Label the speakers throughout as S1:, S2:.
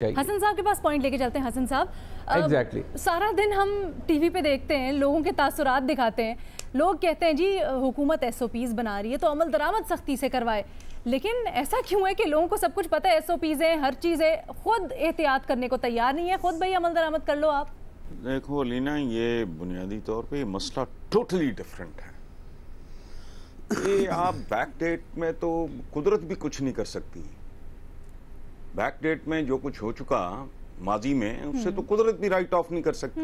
S1: हसन साहब के पास पॉइंट लेके चलते हैं। हसन साहब,
S2: एग्जैक्टली
S1: सारा दिन हम टीवी पे देखते हैं, लोगों के तासुरात दिखाते हैं, लोग कहते हैं जी हुकूमत एसओपीज बना रही है तो अमल दरामद सख्ती से करवाए। लेकिन ऐसा क्यों है कि लोगों को सब कुछ पता है, एसओपीज है, हर चीज़ है, खुद एहतियात करने को तैयार नहीं है, खुद भाई अमल दरामद कर लो आप।
S3: देखो लीना, ये बुनियादी तौर पे मसला टोटली डिफरेंट है। ये आप बैक डेट में तो कुदरत भी कुछ नहीं कर सकती। बैक डेट में जो कुछ हो चुका माजी में, उससे तो कुदरत भी राइट ऑफ नहीं कर सकती।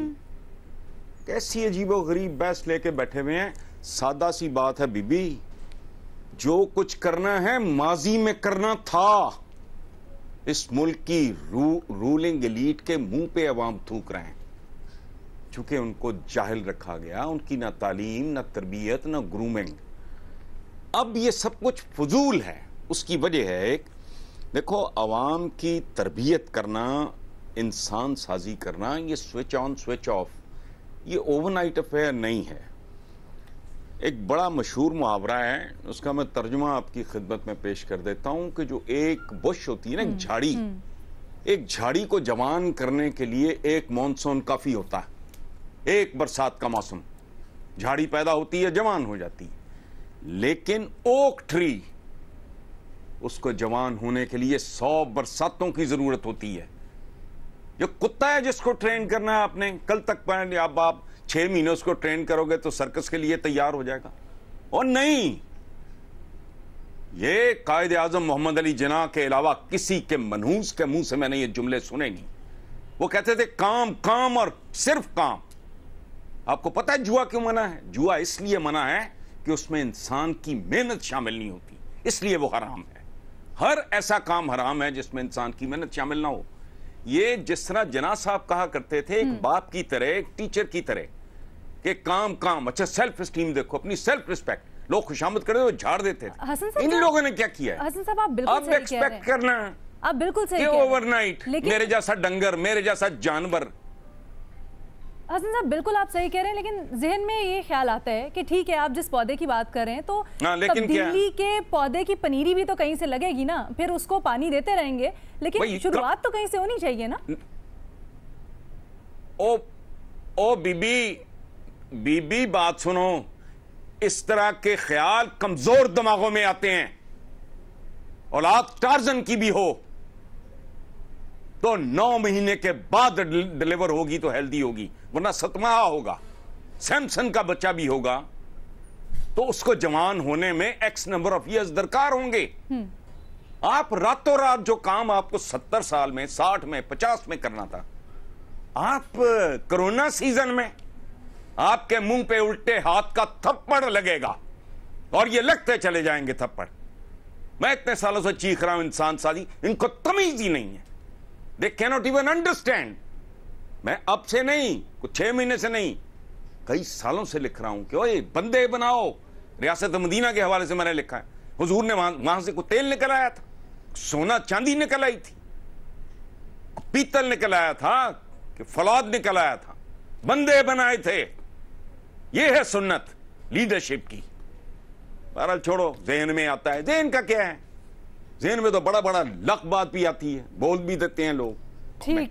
S3: कैसी अजीबो गरीब बहस लेके बैठे हुए हैं। सादा सी बात है बीबी, जो कुछ करना है माजी में करना था। इस मुल्क की रूलिंग एलीट के मुंह पे अवाम थूक रहे हैं, चूंकि उनको जाहिल रखा गया, उनकी ना तालीम, ना तरबियत, ना ग्रूमिंग। अब ये सब कुछ फजूल है। उसकी वजह है एक, देखो, अवाम की तरबियत करना, इंसान साजी करना, ये स्विच ऑन स्विच ऑफ, ये ओवरनाइट अफेयर नहीं है। एक बड़ा मशहूर मुहावरा है, उसका मैं तर्जुमा आपकी खिदमत में पेश कर देता हूं कि जो एक बुश होती है ना, एक झाड़ी, एक झाड़ी को जवान करने के लिए एक मॉनसून काफी होता है, एक बरसात का मौसम, झाड़ी पैदा होती है, जवान हो जाती है। लेकिन ओक ट्री, उसको जवान होने के लिए 100 बरसातों की जरूरत होती है। जो कुत्ता है जिसको ट्रेन करना है आपने, कल तक अब आप 6 महीने उसको ट्रेन करोगे तो सर्कस के लिए तैयार हो जाएगा। और नहीं, ये कायदे आजम मोहम्मद अली जिन्ना के अलावा किसी के मनहूस के मुंह से मैंने ये जुमले सुने नहीं। वो कहते थे काम काम और सिर्फ काम। आपको पता है जुआ क्यों मना है? जुआ इसलिए मना है कि उसमें इंसान की मेहनत शामिल नहीं होती, इसलिए वो हराम है। हर ऐसा काम हराम है जिसमें इंसान की मेहनत शामिल ना हो। ये जिस तरह जिन्ना साहब कहा करते थे, एक बाप की तरह, एक टीचर की तरह, कि काम काम। अच्छा, सेल्फ स्टीम देखो, अपनी सेल्फ रिस्पेक्ट, लोग खुशामद करे तो झाड़ देते थे। इन लोगों ने क्या किया है?
S1: हसन साहब, आप बिल्कुल
S3: अब एक्सपेक्ट करना,
S1: आप बिल्कुल सही
S3: ओवरनाइट मेरे जैसा डंगर, मेरे जैसा जानवर।
S1: हसन साहब, बिल्कुल आप सही कह रहे हैं, लेकिन जहन में ये ख्याल आता है कि ठीक है, आप जिस पौधे की बात कर रहे हैं तो तब्दीली के पौधे की पनीरी भी तो कहीं से लगेगी ना, फिर उसको पानी देते रहेंगे, लेकिन शुरुआत तो कहीं से होनी चाहिए ना।
S3: ओ बीबी बात सुनो, इस तरह के ख्याल कमजोर दिमागों में आते हैं। औलाद टार्जन की भी हो तो 9 महीने के बाद डिलीवर होगी तो हेल्दी होगी, वरना सतमाहा होगा। सैमसन का बच्चा भी होगा तो उसको जवान होने में एक्स नंबर ऑफ ईयर्स दरकार होंगे। आप रातों रात जो काम आपको 70 साल में, 60 में, 50 में करना था, आप कोरोना सीजन में आपके मुंह पे उल्टे हाथ का थप्पड़ लगेगा और ये लगते चले जाएंगे थप्पड़। मैं इतने सालों से चीख रहा हूं, इंसान सादी, इनको तमीज ही नहीं है। They cannot even understand। मैं अब से नहीं, कुछ 6 महीने से नहीं, कई सालों से लिख रहा हूं कि ओए बंदे बनाओ। रियासत मदीना के हवाले से मैंने लिखा है, हुजूर ने वहां से कोई तेल निकल आया था, सोना चांदी निकल आई थी, पीतल निकल आया था, कि फौलाद निकल आया था, बंदे बनाए थे। ये है सुन्नत लीडरशिप की। बहरहाल छोड़ो, जहन में आता है। जहन का क्या है? जहन में तो बड़ा बड़ा लक बात भी आती है, बोल भी देते हैं लोग।
S1: ठीक है।